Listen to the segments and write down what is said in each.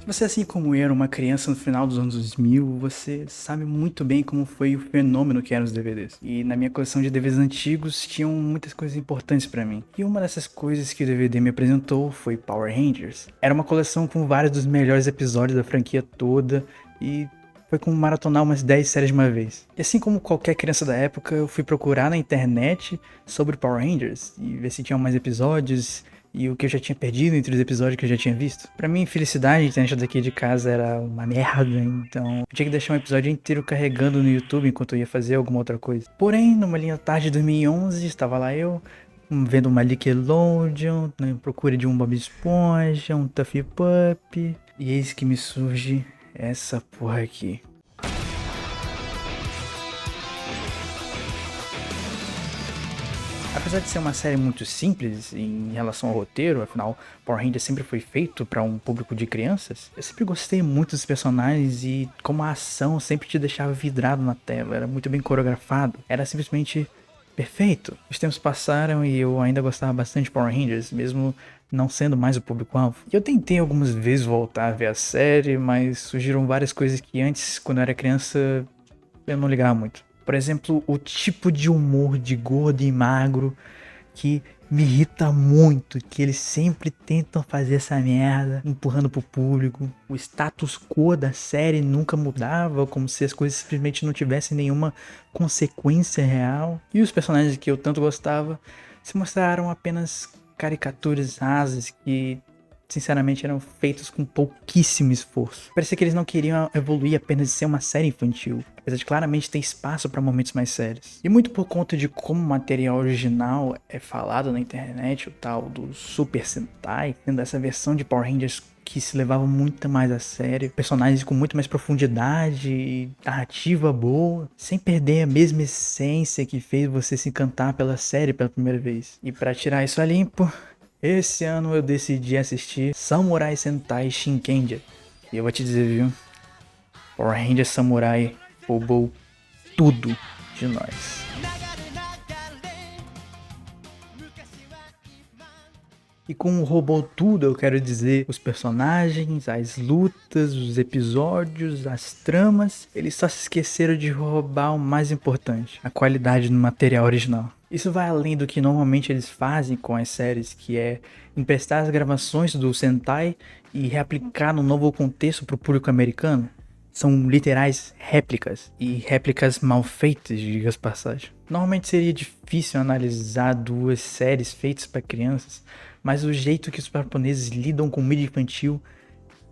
Se você, assim como eu, era uma criança no final dos anos 2000, você sabe muito bem como foi o fenômeno que eram os DVDs. E na minha coleção de DVDs antigos tinham muitas coisas importantes pra mim. E uma dessas coisas que o DVD me apresentou foi Power Rangers. Era uma coleção com vários dos melhores episódios da franquia toda e foi como maratonar umas 10 séries de uma vez. E assim como qualquer criança da época, eu fui procurar na internet sobre Power Rangers e ver se tinham mais episódios e o que eu já tinha perdido entre os episódios que eu já tinha visto. Pra mim, felicidade, a internet daqui de casa era uma merda, então eu tinha que deixar um episódio inteiro carregando no YouTube enquanto eu ia fazer alguma outra coisa. Porém, numa linha tarde de 2011, estava lá eu, vendo uma Nickelodeon, na procura de um Bob Esponja, um Tuffy Pup, e eis que me surge essa porra aqui. Apesar de ser uma série muito simples em relação ao roteiro, afinal, Power Rangers sempre foi feito para um público de crianças, eu sempre gostei muito dos personagens e como a ação sempre te deixava vidrado na tela, era muito bem coreografado, era simplesmente perfeito. Os tempos passaram e eu ainda gostava bastante de Power Rangers, mesmo não sendo mais o público-alvo. E eu tentei algumas vezes voltar a ver a série, mas surgiram várias coisas que antes, quando eu era criança, eu não ligava muito. Por exemplo, o tipo de humor de gordo e magro que me irrita muito, que eles sempre tentam fazer essa merda, empurrando pro público. O status quo da série nunca mudava, como se as coisas simplesmente não tivessem nenhuma consequência real. E os personagens que eu tanto gostava se mostraram apenas caricaturas rasas que sinceramente eram feitos com pouquíssimo esforço. Parecia que eles não queriam evoluir apenas de ser uma série infantil, apesar de claramente ter espaço para momentos mais sérios. E muito por conta de como o material original é falado na internet, o tal do Super Sentai, tendo essa versão de Power Rangers que se levava muito mais a sério, personagens com muito mais profundidade e narrativa boa, sem perder a mesma essência que fez você se encantar pela série pela primeira vez. E para tirar isso a limpo, esse ano eu decidi assistir Samurai Sentai Shinkenger. E eu vou te dizer, viu? Power Ranger Samurai roubou tudo de nós. E com o roubou tudo eu quero dizer os personagens, as lutas, os episódios, as tramas. Eles só se esqueceram de roubar o mais importante, a qualidade do material original. Isso vai além do que normalmente eles fazem com as séries, que é emprestar as gravações do Sentai e reaplicar no novo contexto para o público americano. São literais réplicas, e réplicas mal feitas, diga-se passagem. Normalmente seria difícil analisar duas séries feitas para crianças, mas o jeito que os japoneses lidam com mídia infantil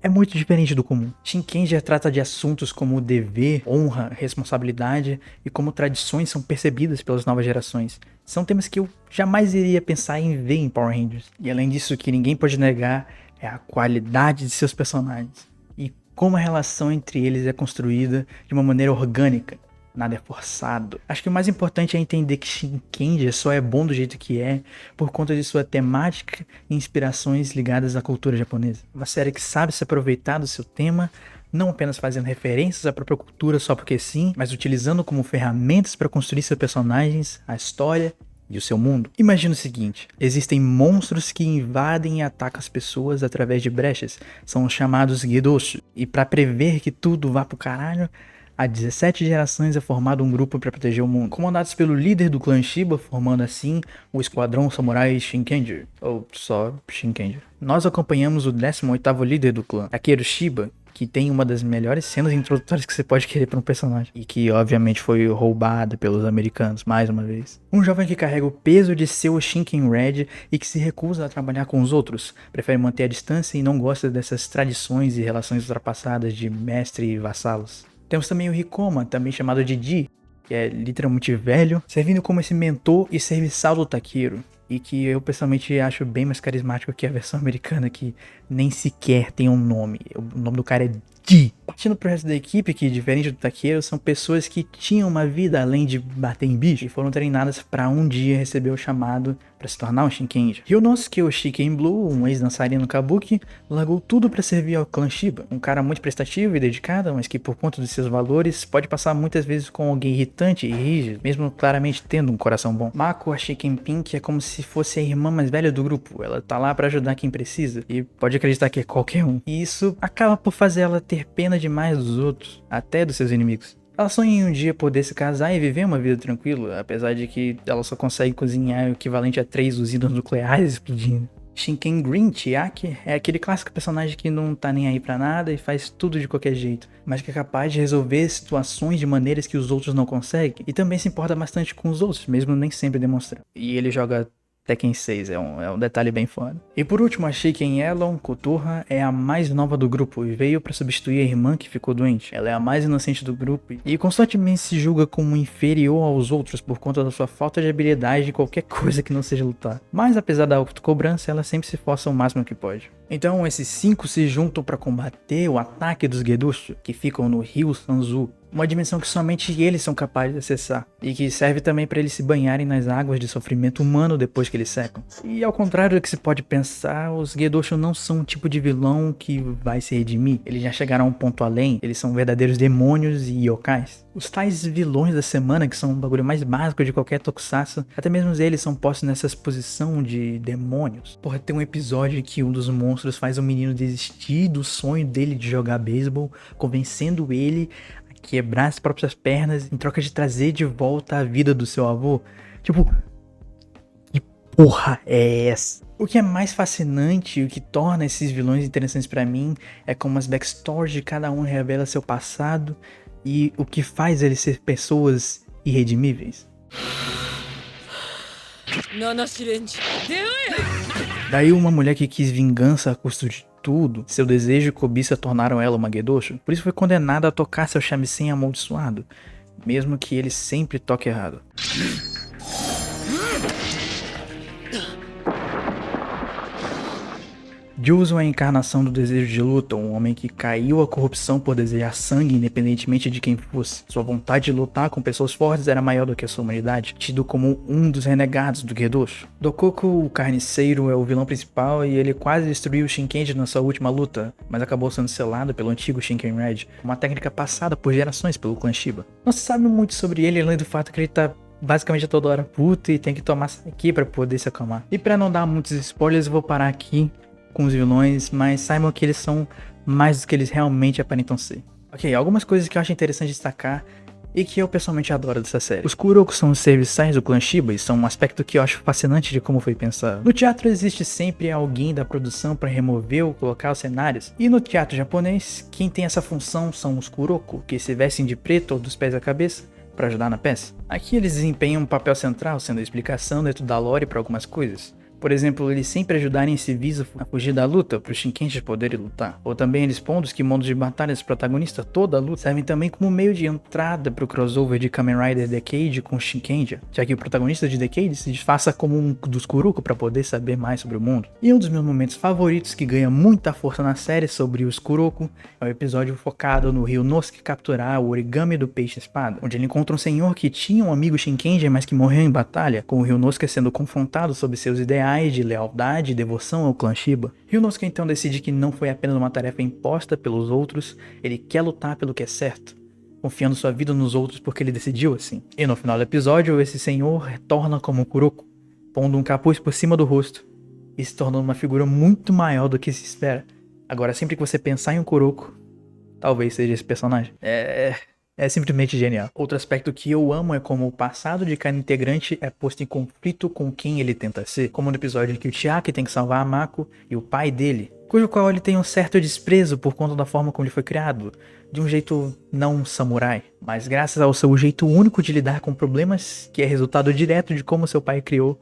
é muito diferente do comum. Shinkenger trata de assuntos como dever, honra, responsabilidade e como tradições são percebidas pelas novas gerações. São temas que eu jamais iria pensar em ver em Power Rangers. E além disso, o que ninguém pode negar é a qualidade de seus personagens e como a relação entre eles é construída de uma maneira orgânica. Nada é forçado. Acho que o mais importante é entender que Shinkenger só é bom do jeito que é por conta de sua temática e inspirações ligadas à cultura japonesa. Uma série que sabe se aproveitar do seu tema, não apenas fazendo referências à própria cultura só porque sim, mas utilizando como ferramentas para construir seus personagens, a história e o seu mundo. Imagina o seguinte: existem monstros que invadem e atacam as pessoas através de brechas, são os chamados Gedoshi, e para prever que tudo vá pro caralho, há 17 gerações é formado um grupo para proteger o mundo, comandados pelo líder do clã Shiba, formando assim o Esquadrão Samurai Shinkenger, ou só Shinkenger. Nós acompanhamos o 18º líder do clã, Takeru Shiba, que tem uma das melhores cenas introdutórias que você pode querer para um personagem, e que obviamente foi roubada pelos americanos, mais uma vez. Um jovem que carrega o peso de ser o Shinken Red e que se recusa a trabalhar com os outros, prefere manter a distância e não gosta dessas tradições e relações ultrapassadas de mestre e vassalos. Temos também o Rikoma, também chamado de Di, que é literalmente velho, servindo como esse mentor e serviçal do Takeru, e que eu pessoalmente acho bem mais carismático que a versão americana, que nem sequer tem um nome. O nome do cara é Di. Partindo pro resto da equipe, que diferente do Takeru, são pessoas que tinham uma vida além de bater em bicho e foram treinadas para um dia receber o chamado para se tornar um Shinkenja. Ryunosuke Shiken Blue, um ex-dançarino kabuki, largou tudo para servir ao clã Shiba. Um cara muito prestativo e dedicado, mas que por conta dos seus valores pode passar muitas vezes com alguém irritante e rígido, mesmo claramente tendo um coração bom. Mako, a Shiken Pink, é como se fosse a irmã mais velha do grupo. Ela tá lá para ajudar quem precisa e pode acreditar que é qualquer um. E isso acaba por fazer ela ter pena demais dos outros, até dos seus inimigos. Ela sonha em um dia poder se casar e viver uma vida tranquila, apesar de que ela só consegue cozinhar o equivalente a 3 usinas nucleares explodindo. Shinken Green Chiaki é aquele clássico personagem que não tá nem aí pra nada e faz tudo de qualquer jeito, mas que é capaz de resolver situações de maneiras que os outros não conseguem, e também se importa bastante com os outros, mesmo nem sempre demonstrando. E ele joga Tekken 6, é um detalhe bem foda. E por último, a Shiken Elon Kotorra é a mais nova do grupo e veio pra substituir a irmã que ficou doente. Ela é a mais inocente do grupo e constantemente se julga como inferior aos outros por conta da sua falta de habilidade de qualquer coisa que não seja lutar. Mas apesar da autocobrança, ela sempre se esforça o máximo que pode. Então esses 5 se juntam para combater o ataque dos Gedushu, que ficam no Rio Sanzu, uma dimensão que somente eles são capazes de acessar, e que serve também para eles se banharem nas águas de sofrimento humano depois que eles secam. E ao contrário do que se pode pensar, os Gedoshu não são um tipo de vilão que vai se redimir, eles já chegaram a um ponto além, eles são verdadeiros demônios e yokais. Os tais vilões da semana, que são o bagulho mais básico de qualquer tokusatsu, até mesmo eles são postos nessa exposição de demônios. Porra, tem um episódio em que um dos monstros faz o menino desistir do sonho dele de jogar beisebol, convencendo ele a quebrar as próprias pernas em troca de trazer de volta a vida do seu avô. Tipo, que porra é essa? O que é mais fascinante e o que torna esses vilões interessantes pra mim é como as backstories de cada um revela seu passado e o que faz eles ser pessoas irredimíveis. Daí uma mulher que quis vingança a custo de tudo, seu desejo e cobiça tornaram ela uma Gedoshu, por isso foi condenada a tocar seu shamisen amaldiçoado, mesmo que ele sempre toque errado. Juzo é a encarnação do desejo de luta, um homem que caiu à corrupção por desejar sangue independentemente de quem fosse. Sua vontade de lutar com pessoas fortes era maior do que a sua humanidade, tido como um dos renegados do Gedoshu. Dokoko, o carniceiro, é o vilão principal e ele quase destruiu o Shinkenja na sua última luta, mas acabou sendo selado pelo antigo Shinken Red, uma técnica passada por gerações pelo clã Shiba. Não se sabe muito sobre ele além do fato que ele tá basicamente a toda hora puto e tem que tomar aqui pra poder se acalmar. E pra não dar muitos spoilers, eu vou parar aqui com os vilões, mas saibam que eles são mais do que eles realmente aparentam ser. Ok, algumas coisas que eu acho interessante destacar e que eu pessoalmente adoro dessa série. Os Kuroko são os serviçais do clã Shiba e são um aspecto que eu acho fascinante de como foi pensado. No teatro existe sempre alguém da produção para remover ou colocar os cenários, e no teatro japonês, quem tem essa função são os Kuroko, que se vestem de preto ou dos pés à cabeça para ajudar na peça. Aqui eles desempenham um papel central, sendo a explicação dentro da lore para algumas coisas. Por exemplo, eles sempre ajudarem esse Visa a fugir da luta para os Shinkenjas poderem lutar. Ou também eles pontos que modos de batalha dos protagonistas toda a luta servem também como meio de entrada para o crossover de Kamen Rider Decade com Shinkenja, já que o protagonista de Decade se disfarça como um dos Kuroko para poder saber mais sobre o mundo. E um dos meus momentos favoritos que ganha muita força na série sobre os Kuroko é o episódio focado no Ryunosuke capturar o origami do peixe-espada, onde ele encontra um senhor que tinha um amigo Shinkenja, mas que morreu em batalha, com o Ryunosuke sendo confrontado sobre seus ideais de lealdade e devoção ao clã Shiba. Ryunosuke então decide que não foi apenas uma tarefa imposta pelos outros, ele quer lutar pelo que é certo, confiando sua vida nos outros porque ele decidiu assim. E no final do episódio, esse senhor retorna como um Kuroko, pondo um capuz por cima do rosto e se tornando uma figura muito maior do que se espera. Agora, sempre que você pensar em um Kuroko, talvez seja esse personagem. É simplesmente genial. Outro aspecto que eu amo é como o passado de cada integrante é posto em conflito com quem ele tenta ser, como no episódio em que o Chiaki tem que salvar a Mako e o pai dele, cujo qual ele tem um certo desprezo por conta da forma como ele foi criado, de um jeito não samurai, mas graças ao seu jeito único de lidar com problemas, que é resultado direto de como seu pai criou,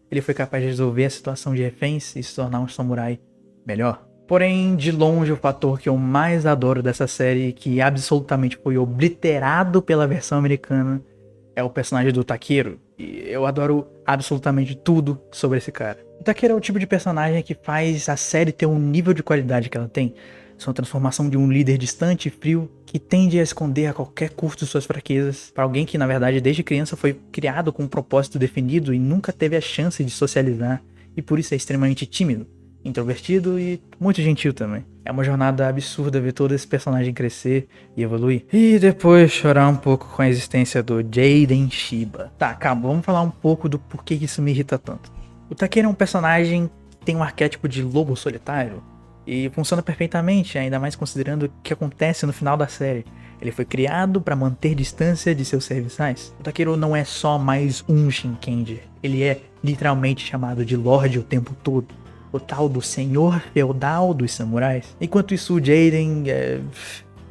ele foi capaz de resolver a situação de reféns e se tornar um samurai melhor. Porém, de longe, o fator que eu mais adoro dessa série, que absolutamente foi obliterado pela versão americana, é o personagem do Takeru. E eu adoro absolutamente tudo sobre esse cara. O Takeru é o tipo de personagem que faz a série ter um nível de qualidade que ela tem, sua transformação de um líder distante e frio que tende a esconder a qualquer custo suas fraquezas, para alguém que na verdade desde criança foi criado com um propósito definido e nunca teve a chance de socializar e por isso é extremamente tímido, introvertido e muito gentil também. É uma jornada absurda ver todo esse personagem crescer e evoluir. E depois chorar um pouco com a existência do Jaden Shiba. Tá, calma, vamos falar um pouco do porquê isso me irrita tanto. O Takeru é um personagem que tem um arquétipo de lobo solitário e funciona perfeitamente, ainda mais considerando o que acontece no final da série. Ele foi criado para manter distância de seus serviçais. O Takeru não é só mais um Shinkenger, ele é literalmente chamado de Lorde o tempo todo. O tal do senhor feudal dos samurais. Enquanto isso, o Jaden,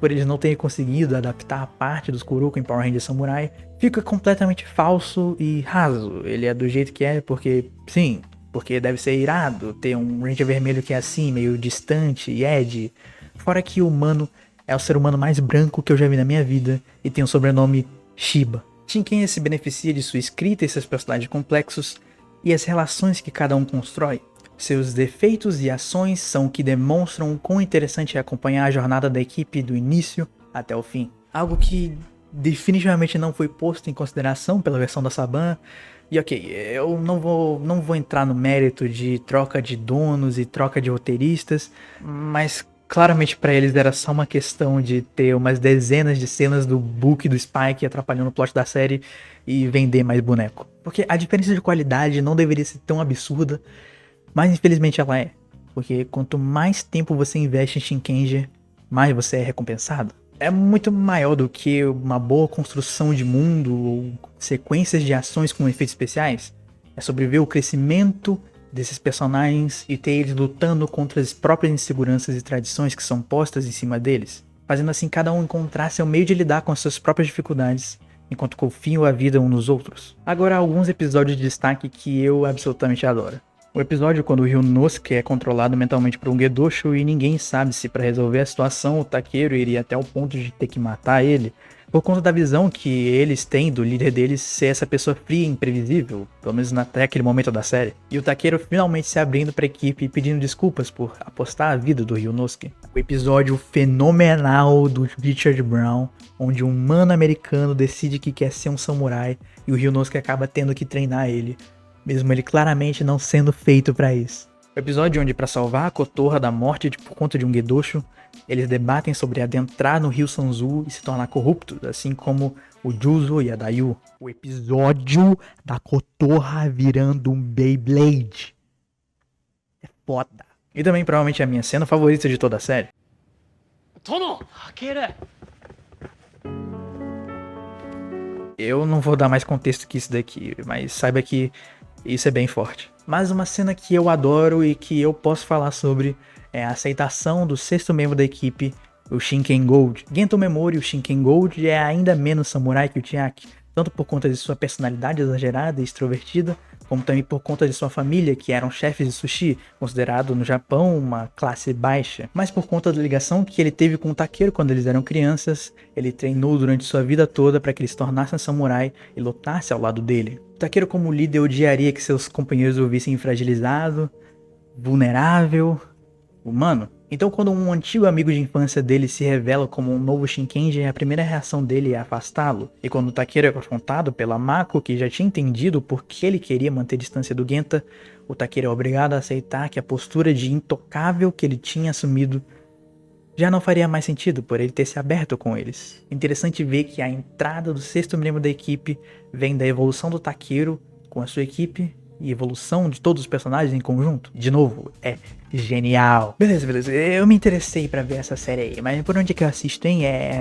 por eles não terem conseguido adaptar a parte dos Kuroko em Power Rangers Samurai, fica completamente falso e raso. Ele é do jeito que é porque, sim, porque deve ser irado ter um Ranger vermelho que é assim, meio distante e edgy. Fora que o humano é o ser humano mais branco que eu já vi na minha vida e tem o sobrenome Shiba. Shinken se beneficia de sua escrita e seus personagens complexos e as relações que cada um constrói. Seus defeitos e ações são o que demonstram o quão interessante é acompanhar a jornada da equipe do início até o fim. Algo que definitivamente não foi posto em consideração pela versão da Saban. E ok, eu não vou entrar no mérito de troca de donos e troca de roteiristas, mas claramente pra eles era só uma questão de ter umas dezenas de cenas do Book e do Spike atrapalhando o plot da série e vender mais boneco. Porque a diferença de qualidade não deveria ser tão absurda, mas infelizmente ela é. Porque quanto mais tempo você investe em Shinkenger, mais você é recompensado. É muito maior do que uma boa construção de mundo ou sequências de ações com efeitos especiais. É sobre ver o crescimento desses personagens e ter eles lutando contra as próprias inseguranças e tradições que são postas em cima deles. Fazendo assim cada um encontrar seu meio de lidar com as suas próprias dificuldades, enquanto confiam a vida uns nos outros. Agora alguns episódios de destaque que eu absolutamente adoro. O episódio quando o Ryunosuke é controlado mentalmente por um Gedosho e ninguém sabe se para resolver a situação o Takeru iria até o ponto de ter que matar ele, por conta da visão que eles têm do líder deles ser essa pessoa fria e imprevisível, pelo menos até aquele momento da série. E o Takeru finalmente se abrindo para a equipe e pedindo desculpas por apostar a vida do Ryunosuke. O episódio fenomenal do Richard Brown, onde um humano americano decide que quer ser um samurai e o Ryunosuke acaba tendo que treinar ele, mesmo ele claramente não sendo feito pra isso. O episódio onde, pra salvar a Kotorra da morte por conta de um Gedosho, eles debatem sobre adentrar no Rio Sanzu e se tornar corruptos, assim como o Juzo e a Dayu. O episódio da Kotorra virando um Beyblade. É foda. E também provavelmente a minha cena favorita de toda a série. Tono! Eu não vou dar mais contexto que isso daqui, mas saiba que isso é bem forte. Mas uma cena que eu adoro e que eu posso falar sobre é a aceitação do sexto membro da equipe, o Shinken Gold. Gento Memori, o Shinken Gold, é ainda menos samurai que o Chiaki, tanto por conta de sua personalidade exagerada e extrovertida, como também por conta de sua família, que eram chefes de sushi, considerado no Japão uma classe baixa, mas por conta da ligação que ele teve com o Takeru quando eles eram crianças. Ele treinou durante sua vida toda para que ele se tornasse um samurai e lutasse ao lado dele. O Takeru como líder odiaria que seus companheiros o vissem fragilizado, vulnerável, humano. Então quando um antigo amigo de infância dele se revela como um novo Shinkenger, a primeira reação dele é afastá-lo. E quando o Takeru é confrontado pela Mako, que já tinha entendido por que ele queria manter distância do Genta, o Takeru é obrigado a aceitar que a postura de intocável que ele tinha assumido já não faria mais sentido por ele ter se aberto com eles. Interessante ver que a entrada do sexto membro da equipe vem da evolução do Takeru com a sua equipe e evolução de todos os personagens em conjunto. De novo, é genial. Beleza. Eu me interessei pra ver essa série aí, mas por onde é que eu assisto, hein?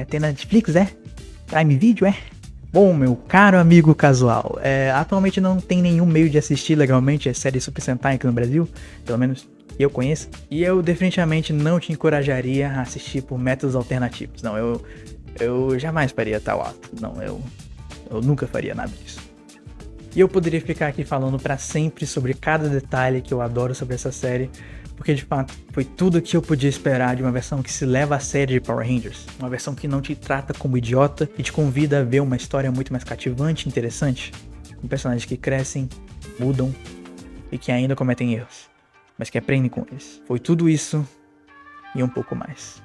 Tem na Netflix, é? Prime Video, é? Bom, meu caro amigo casual, atualmente não tem nenhum meio de assistir legalmente a série Super Sentai aqui no Brasil, pelo menos que eu conheço, e eu definitivamente não te encorajaria a assistir por métodos alternativos. Não, eu jamais faria tal ato. Não, eu nunca faria nada disso. E eu poderia ficar aqui falando pra sempre sobre cada detalhe que eu adoro sobre essa série, porque de fato foi tudo o que eu podia esperar de uma versão que se leva a sério de Power Rangers. Uma versão que não te trata como idiota e te convida a ver uma história muito mais cativante e interessante, com personagens que crescem, mudam e que ainda cometem erros, mas que aprendem com eles. Foi tudo isso e um pouco mais.